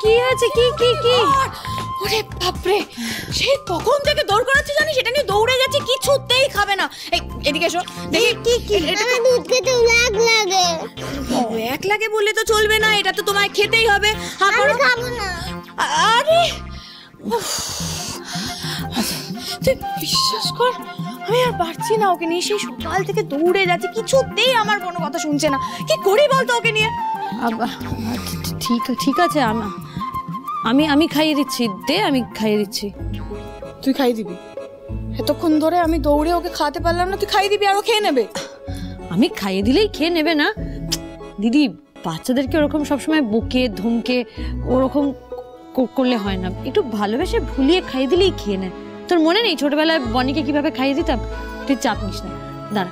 কি হয়েছে? কি কি কি? ওরে বাপরে, সে কখন থেকে দৌড় করাচ্ছে জানিস, সেটা নিয়ে দৌড়ে যাচ্ছে, কিছুতেই খাবে না। এই এদিকে এসো দেখি। কি কি? দুধ খেতে এক লাগে। এক লাগে বললে তো চলবে না, এটা তো তোমায় খেতেই হবে। হ্যাঁ করো। খাবো না। আরে তুই বিশ্বাস কর, আমি আর পারছি না ওকে নিয়ে। সেই সকাল থেকে দৌড়ে যাচ্ছে, কিছুতেই আমার কোনো কথা শুনছে না। কি করি বলতো ওকে নিয়ে? ঠিক আছে, আমি খাইয়ে দিচ্ছি, দে আমি খাইয়ে দিচ্ছি। তুই খাইয়ে দিবি? এতক্ষণ ধরে আমি দৌড়ে ওকে খাওয়াতে পারলাম না, তুই খাইয়ে দিবি আর ও খেয়ে নেবে? আমি খাইয়ে দিলেই খেয়ে নেবে না দিদি। বাচ্চাদেরকে ওরকম সবসময় বকে ধমকে ওরকম করলে হয় না, একটু ভালোবেসে ভুলিয়ে খাইয়ে দিলেই খেয়ে নেয়। তোর মনে নেই ছোটবেলায় বনিকে কিভাবে খাইয়ে দিতাম? তুই চাপ নিস না, দাঁড়া।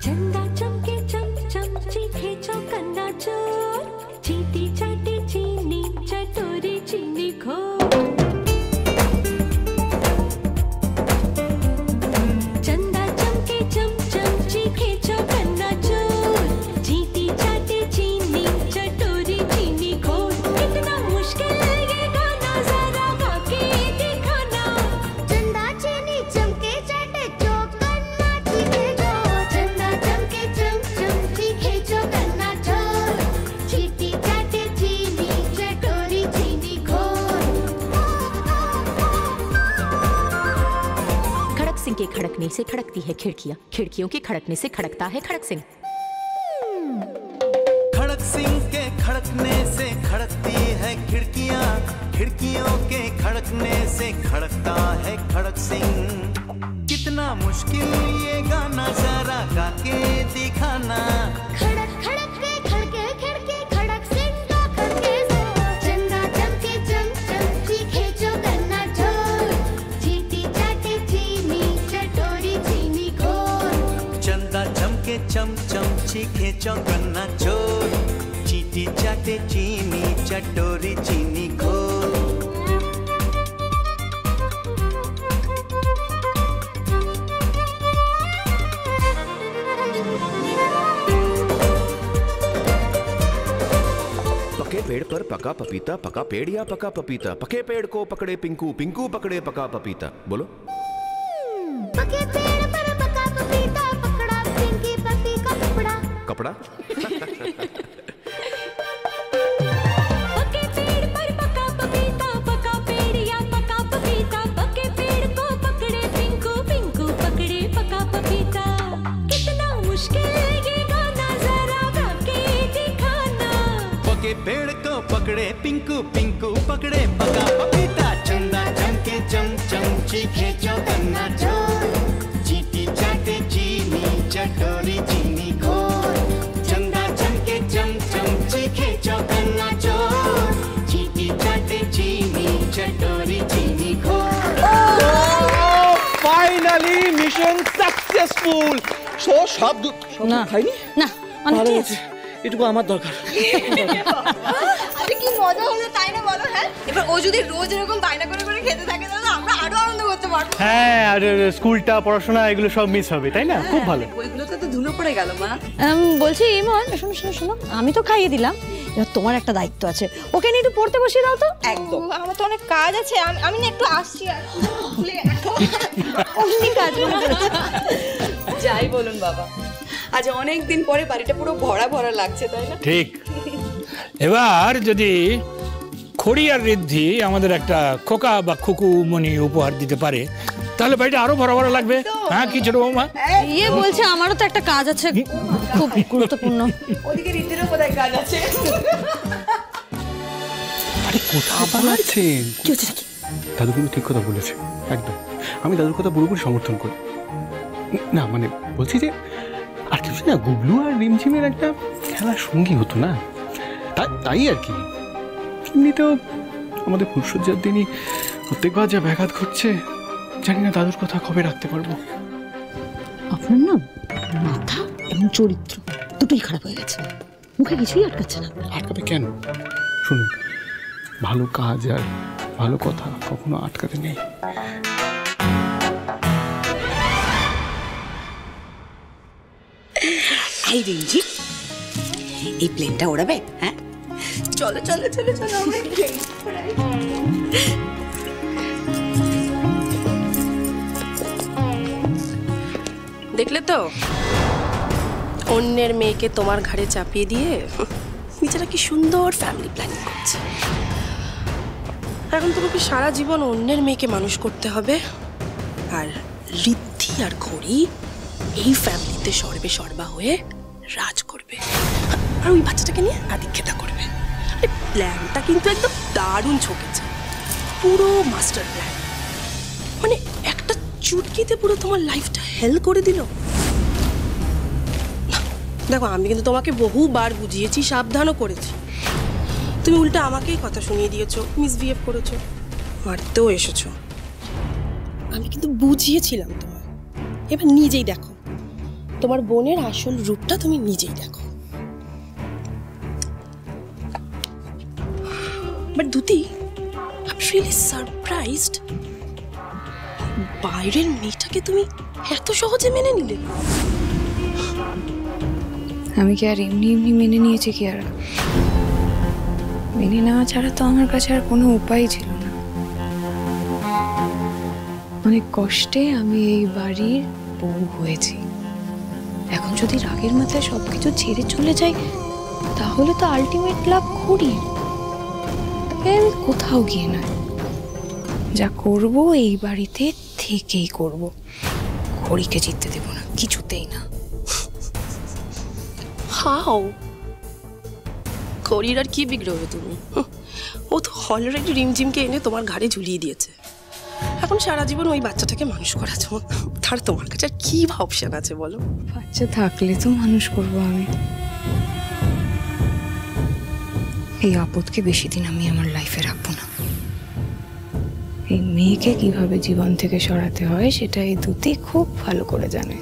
चंदा चमके चम चम चीखे चौकन्ना चोर चीटी चाटी चीनी चटोरी चीनी खो चंदा चमके चम चम चीखे चौकन्ना चोर चीटी चाटी चीनी चटोरी चीनी खो। कितना मुश्किल ये गाना जरा गा के दिखाना। चंदा चीनी चमके चाटे चौकन्ना चीखे जो। चंदा चमके चम चम चीखे चौकन्ना चोर चीटी चाटे चीनी चटोरी चीनी घोर। खड़क सिंह के खड़कने से खड़कती है खिड़कियां, खिड़कियों के खड़कने से खड़कता है खड़क सिंह। खड़क सिंह के खड़कने से खड़कती है खिड़कियां, खिड़कियों के खड़कने से खड़कता है खड़क सिंह। कितना मुश्किल ये गाना जरा गा के दिखाना। खड़क खड़क के खड़के खिड़के खड़क सिंह का खड़के जोर। चंदा चमके चम चम चीखे चौकन्ना चोर चीटी चाटे चीनी चटोरी चीनी घोर। चंदा चमके चम चम चीखे चौकन्ना चोर चीटी चाटे चीनी चटोरी चीनी घोर। पके पेड़ पर पका पपीता, पका पेड़ या पका पपीता? पके पेड़ को पकड़े पिंकू, पिंकू पकड़े पका पपीता। बोलो। पके पेड़ पर पका पपीता पकड़ा पिंकी पपी का कपड़ा। कपड़ा? पके पेड़ पर पका पपीता, पका पेड़ या पका पपीता। पके पेड़ को पकड़े पिंकू, पिंकू पकड़े पका पपीता। कितना मुश्किल ये गाना जरा गा के दिखाना। पके पेड़ को पकड़े पिंकू, पिंकू पकड़े पका पपीता। चंदा चमके चम चम चीखे चौकन्ना चोर चीटी चाटे चीनी चटोरी चीनी घोर। चंदा चमके चम चम चीखे चौकन्ना चोर चीटी चाटे चीनी चटोरी चीनी घोर। Finally mission successful. সব না খাইনি না, অনেক ভালো ঠিক হয়েছে, আছে। এটুকু আমার দরকার। আরে কি মজা হলো তাই না বলো? হ্যাঁ, এবার ও যদি রোজ এরকম বায়না করে করে খেতে থাকে তাহলে আমরা আরো আনন্দ করতে পারবো। হ্যাঁ, আর স্কুলটা পড়াশোনা এগুলো সব মিস হবে, তাই না? খুব ভালো। ওইগুলোতে তো ধুলো পড়ে গেল মা। বলছি ইমন, শোনো শোনো শোনো, আমি তো খাইয়ে দিলাম, এবার তোমার একটা দায়িত্ব আছে, ওকে নিয়ে একটু পড়তে বসিয়ে দাও তো। একদম, আমার তো অনেক কাজ আছে, আমি না একটু আসছি। আর অনেক কাজ যাই বলুন বাবা, আজ অনেক দিন পরে বাড়িটা পুরো ভরা ভরা লাগছে, তাই না? ঠিক। এবার যদি খড়ি আর ঋদ্ধি আমাদের একটা খোকা বা খুকু মনি উপহার দিতে পারে তাহলে বাড়িটা আরো ভরা ভরা লাগবে। হ্যাঁ, কি ছোট বৌমা? ইয়ে বলছে আমারও তো একটা কাজ আছে খুব গুরুত্বপূর্ণ। ওদিকে ঋদ্ধিরও বোধহয় কাজ আছে। আরে কোথায় পালাচ্ছেন? কি হচ্ছে নাকি? দাদু কিন্তু ঠিক কথা বলেছে, একদম। আমি দাদুর কথা পুরোপুরি সমর্থন করি। না মানে বলছি যে আর কিছু না, গুবলু আর রিমঝিমের একটা খেলার সঙ্গী হতো না, তাই আর কি। এমনিতেও আমাদের ফুলসজ্জার দিনই প্রত্যেকবার যা ব্যাঘাত ঘটছে, জানি না দাদুর কথা কবে রাখতে পারবো। আপনার না মাথা এবং চরিত্র দুটোই খারাপ হয়ে গেছে, মুখে কিছুই আটকাচ্ছে না। আটকাবে কেন? শুনুন, ভালো কাজ আর ভালো কথা কখনো আটকাতে নেই। এই রিঞ্জি, এই প্লেনটা ওড়াবে? হ্যাঁ, চলো চলো চলো চলো আমরা প্লেন ওড়াই। দেখলে তো, অন্যের মেয়েকে তোমার ঘাড়ে চাপিয়ে দিয়ে নিজেরা কি সুন্দর ফ্যামিলি প্ল্যানিং করছে। এখন তোমাকে সারা জীবন অন্যের মেয়েকে মানুষ করতে হবে, আর ঋদ্ধি আর ঘড়ি এই ফ্যামিলিতে সর্বে সর্বা হয়ে রাজ করবে, আর ওই বাচ্চাটাকে নিয়ে আদিক্ষেতা করবে। প্ল্যানটা কিন্তু একদম দারুণ ছকেছে, পুরো মাস্টার প্ল্যান। মানে একটা চুটকিতে পুরো তোমার লাইফটা হেল করে দিল। দেখো, আমি কিন্তু তোমাকে বহুবার বুঝিয়েছি, সাবধানও করেছি, তুমি উল্টা আমাকেই কথা শুনিয়ে দিয়েছো, মিসবিহেভ করেছো, মারতেও এসেছো। আমি কিন্তু বুঝিয়েছিলাম তোমার, এবার নিজেই দেখো, তোমার বোনের আসল রূপটা তুমি নিজেই দেখো। But দুতি, I am really surprised, বাইরের মেয়েটাকে তুমি এত সহজে মেনে নিলে। আমি কি আর এমনি এমনি মেনে নিয়েছি কি? আর মেনে নেওয়া ছাড়া তো আমার কাছে আর কোনো উপায় ছিল না। অনেক কষ্টে আমি এই বাড়ির বউ হয়েছি। এখন যদি রাগের মাথায় সবকিছু ছেড়ে চলে যাই, তাহলে তো আলটিমেট লাভ ঘড়ির। তবে আমি কোথাও গিয়ে নয়, যা করব এই বাড়িতে থেকেই করব। ঘড়িকে জিততে দেব না, কিছুতেই না। হাও, ঘড়ির আর কি বিগ্রহে তুমি? ও তো অলরেডি রিমঝিমকে এনে তোমার ঘাড়ে ঝুলিয়ে দিয়েছে। এখন সারা জীবন ওই বাচ্চাটাকে মানুষ করার জন্য তার তোমার কাছে আর কি অপশন আছে বলো? বাচ্চা থাকলে তো মানুষ করব আমি। এই আপদকে বেশি দিন আমি আমার লাইফে রাখবো না। এই মেয়েকে কিভাবে জীবন থেকে সরাতে হয় সেটা এই দুটি খুব ভালো করে জানে।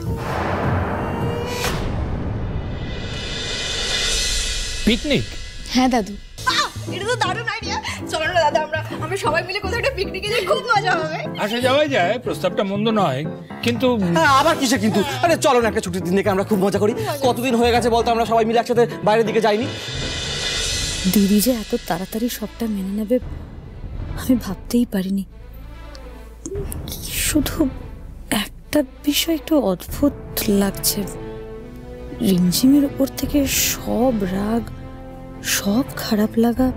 পিকনিক? হ্যাঁ দাদু। এটা তো দারুণ আইডিয়া। চলো না দাদা, আমরা সবাই মিলে কোথাও একটা পিকনিকে যাই, খুব মজা হবে। আসা যাওয়াই যায়, প্রস্তাবটা মন্দ নয়, কিন্তু আবার কিসে কিন্তু? আরে চলো না, একটা ছুটির দিন দেখে আমরা খুব মজা করি। কতদিন হয়ে গেছে বলতো আমরা সবাই মিলে একসাথে বাইরের দিকে যাইনি। দিদি যে এত তাড়াতাড়ি সবটা মেনে নেবে আমি ভাবতেই পারিনি। শুধু একটা বিষয় একটু অদ্ভুত লাগছে, রিমঝিমের উপর থেকে সব রাগ, সব খারাপ লাগা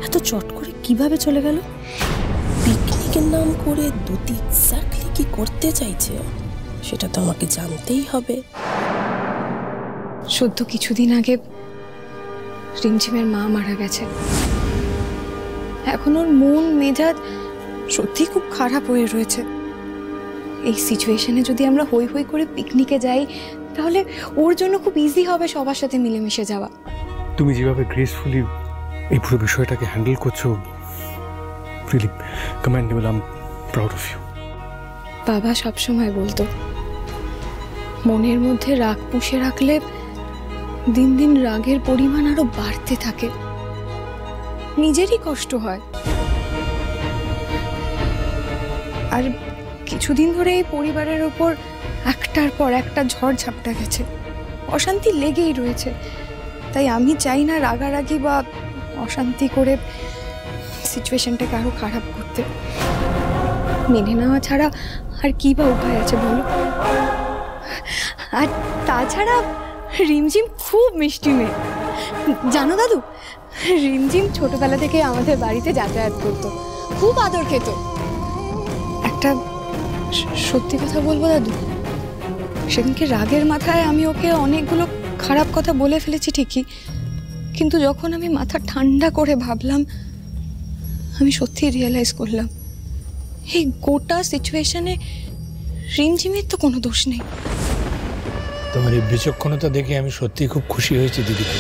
এত চট করে কিভাবে চলে গেল? পিকনিকের নাম করে দুটি এক্স্যাক্টলি কি করতে চাইছে সেটা তো আমাকে জানতেই হবে। সদ্য কিছুদিন আগে রিমঝিমের মা মারা গেছে। এখন ওর মন মেজাজ সত্যি খুব খারাপ হয়ে রয়েছে। এই সিচুয়েশনে যদি আমরা হই হই করে পিকনিকে যাই, তাহলে ওর জন্য খুব ইজি হবে সবার সাথে মিলেমিশে যাওয়া। তুমি যেভাবে গ্রেসফুলি এই পুরো বিষয়টাকে হ্যান্ডেল করছো, really commendable, I am proud of you. বাবা সবসময় বলতো, মনের মধ্যে রাগ পুষে রাখলে দিন দিন রাগের পরিমাণ আরো বাড়তে থাকে, নিজেরই কষ্ট হয়। আর কিছুদিন ধরে এই পরিবারের উপর একটার পর একটা ঝড় ঝাপটা গেছে, অশান্তি লেগেই রয়েছে। তাই আমি চাই না রাগারাগি বা অশান্তি করে সিচুয়েশনটাকে আরো খারাপ করতে। মেনে নেওয়া ছাড়া আর কি বা উপায় আছে বলো? আর তাছাড়া রিমঝিম খুব মিষ্টি মেয়ে, জানো দাদু? রিমঝিম ছোটবেলা থেকে আমাদের বাড়িতে যাতায়াত করতো, খুব আদর খেত। একটা সত্যি কথা বলবো দাদু, সেদিনকে রাগের মাথায় আমি ওকে অনেকগুলো খারাপ কথা বলে ফেলেছি ঠিকই, কিন্তু যখন আমি মাথা ঠান্ডা করে ভাবলাম, আমি সত্যি রিয়েলাইজ করলাম এই গোটা সিচুয়েশনে রিমঝিমের তো কোনো দোষ নেই। তোমার এই বিচক্ষণতা দেখে আমি সত্যি খুব খুশি হয়েছি দিদিকে।